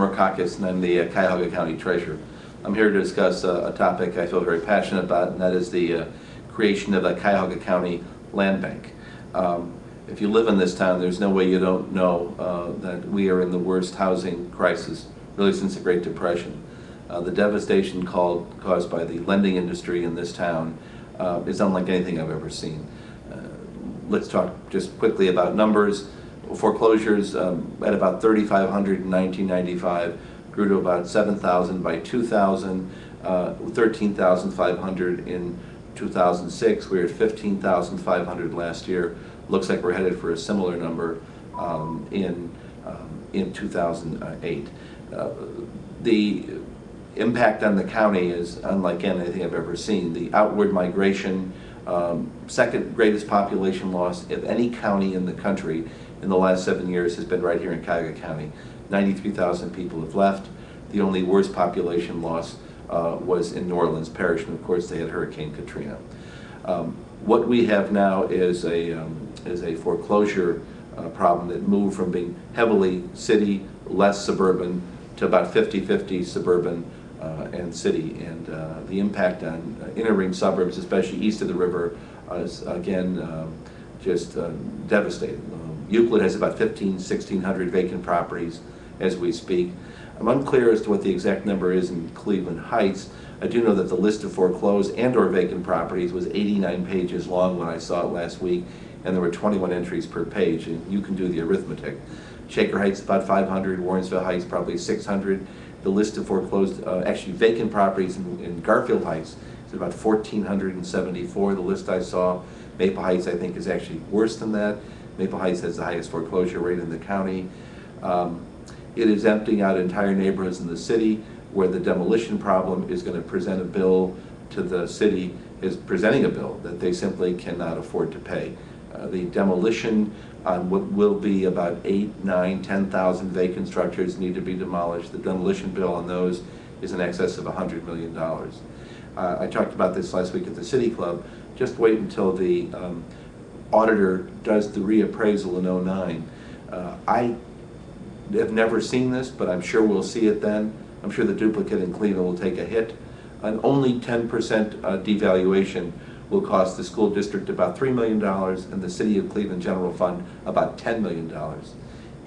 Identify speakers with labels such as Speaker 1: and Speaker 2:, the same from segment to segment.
Speaker 1: Rokakis, and I'm the Cuyahoga County Treasurer. I'm here to discuss a topic I feel very passionate about, and that is the creation of a Cuyahoga County land bank. If you live in this town, there's no way you don't know that we are in the worst housing crisis, really since the Great Depression. The devastation caused by the lending industry in this town is unlike anything I've ever seen. Let's talk just quickly about numbers. Foreclosures at about 3,500 in 1995 grew to about 7,000 by 2000, 13,500 in 2006. We were at 15,500 last year. Looks like we're headed for a similar number in 2008. The impact on the county is unlike anything I've ever seen. The outward migration, second greatest population loss of any county in the country in the last 7 years has been right here in Cuyahoga County. 93,000 people have left. The only worst population loss was in New Orleans Parish, and of course they had Hurricane Katrina. What we have now is a foreclosure problem that moved from being heavily city, less suburban, to about 50-50 suburban and city. And the impact on inner ring suburbs, especially east of the river, is again just devastating. Euclid has about 1,600 vacant properties as we speak. I'm unclear as to what the exact number is in Cleveland Heights. I do know that the list of foreclosed and/or vacant properties was 89 pages long when I saw it last week, and there were 21 entries per page, and you can do the arithmetic. Shaker Heights about 500, Warrensville Heights probably 600. The list of foreclosed, actually vacant properties in Garfield Heights is about 1,474, the list I saw. Maple Heights I think is actually worse than that. Maple Heights has the highest foreclosure rate in the county. It is emptying out entire neighborhoods in the city where the demolition problem is going to present a bill to the city, is presenting a bill that they simply cannot afford to pay. The demolition on what will be about 8, 9, 10,000 vacant structures need to be demolished. The demolition bill on those is in excess of $100 million. I talked about this last week at the City Club. Just wait until the auditor does the reappraisal in '09. I have never seen this, but I'm sure we'll see it then. I'm sure the duplicate in Cleveland will take a hit. An only 10% devaluation will cost the school district about $3 million and the City of Cleveland General Fund about $10 million.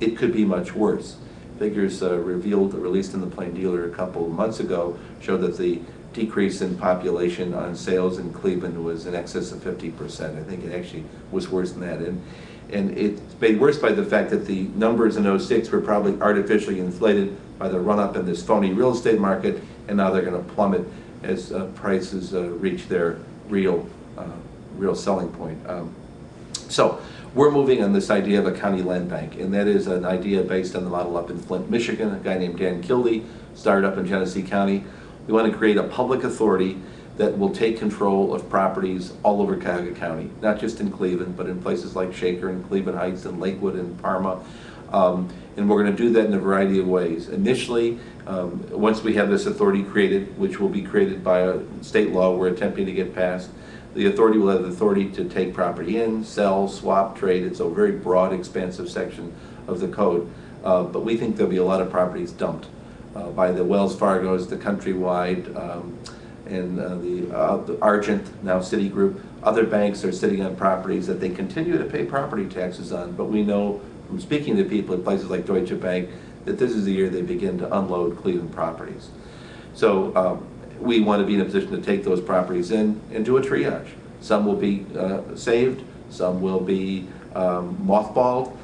Speaker 1: It could be much worse. Figures released in the Plain Dealer a couple of months ago show that the decrease in population on sales in Cleveland was in excess of 50%. I think it actually was worse than that. And it's made worse by the fact that the numbers in '06 were probably artificially inflated by the run-up in this phony real estate market, and now they're going to plummet as prices reach their real selling point. So we're moving on this idea of a county land bank, and that is an idea based on the model up in Flint, Michigan. A guy named Dan Kildee started up in Genesee County. We want to create a public authority that will take control of properties all over Cuyahoga County, not just in Cleveland, but in places like Shaker and Cleveland Heights and Lakewood and Parma. And we're going to do that in a variety of ways. Initially, once we have this authority created, which will be created by a state law we're attempting to get passed, the authority will have the authority to take property in, sell, swap, trade. It's a very broad, expansive section of the code. But we think there'll be a lot of properties dumped by the Wells Fargos, the Countrywide, and the Argent, now Citigroup. Other banks are sitting on properties that they continue to pay property taxes on, but we know from speaking to people at places like Deutsche Bank that this is the year they begin to unload Cleveland properties. So we want to be in a position to take those properties in and do a triage. Some will be saved, some will be mothballed,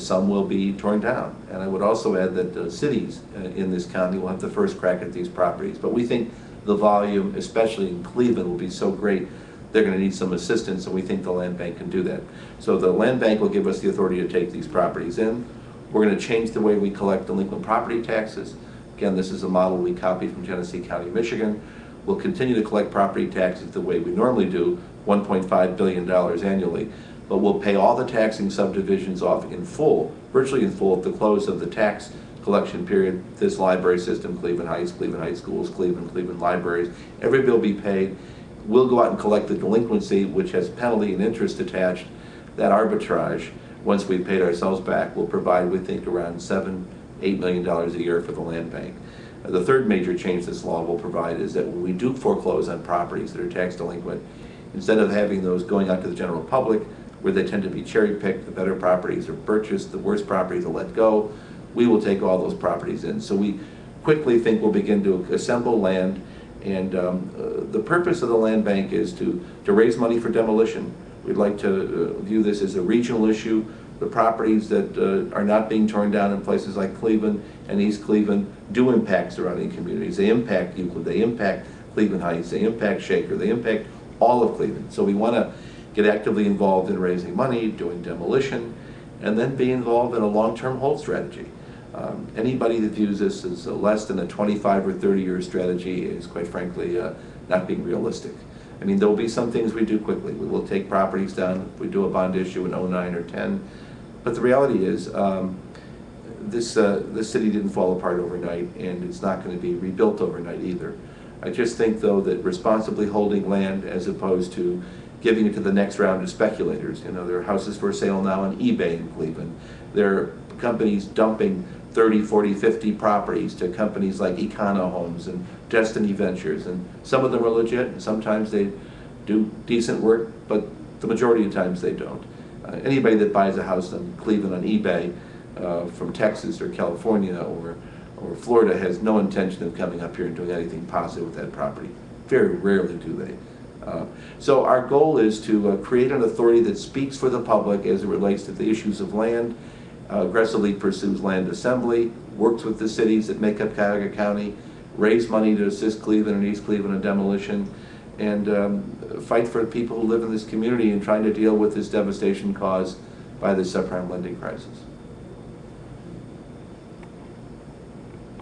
Speaker 1: some will be torn down. And I would also add that cities in this county will have the first crack at these properties. But we think the volume, especially in Cleveland, will be so great they're going to need some assistance, and we think the land bank can do that. So the land bank will give us the authority to take these properties in. We're going to change the way we collect delinquent property taxes. Again, this is a model we copied from Genesee County, Michigan. We'll continue to collect property taxes the way we normally do, $1.5 billion annually. But we'll pay all the taxing subdivisions off in full, virtually in full, at the close of the tax collection period. This library system, Cleveland Heights Schools, Cleveland Libraries, every bill be paid. We'll go out and collect the delinquency, which has penalty and interest attached. That arbitrage, once we've paid ourselves back, will provide, we think, around $7 $8 million a year for the land bank. The third major change this law will provide is that when we do foreclose on properties that are tax delinquent, instead of having those going out to the general public, where they tend to be cherry-picked, the better properties are purchased, the worst properties are let go, we will take all those properties in. So we quickly think we'll begin to assemble land, and the purpose of the land bank is to raise money for demolition. We'd like to view this as a regional issue. The properties that are not being torn down in places like Cleveland and East Cleveland do impact surrounding communities. They impact Euclid, they impact Cleveland Heights, they impact Shaker, they impact all of Cleveland. So we want to get actively involved in raising money, doing demolition, and then be involved in a long-term hold strategy. Anybody that views this as less than a 25 or 30-year strategy is, quite frankly, not being realistic. I mean, there will be some things we do quickly. We will take properties down if we do a bond issue in 09 or 10. But the reality is, this city didn't fall apart overnight, and it's not going to be rebuilt overnight either. I just think, though, that responsibly holding land as opposed to giving it to the next round of speculators. You know, there are houses for sale now on eBay in Cleveland. There are companies dumping 30, 40, 50 properties to companies like Econo Homes and Destiny Ventures, and some of them are legit, and sometimes they do decent work, but the majority of times they don't. Anybody that buys a house in Cleveland on eBay from Texas or California or Florida has no intention of coming up here and doing anything positive with that property. Very rarely do they. So our goal is to create an authority that speaks for the public as it relates to the issues of land, aggressively pursues land assembly, works with the cities that make up Cuyahoga County, raise money to assist Cleveland and East Cleveland in demolition, and fight for the people who live in this community and trying to deal with this devastation caused by the subprime lending crisis.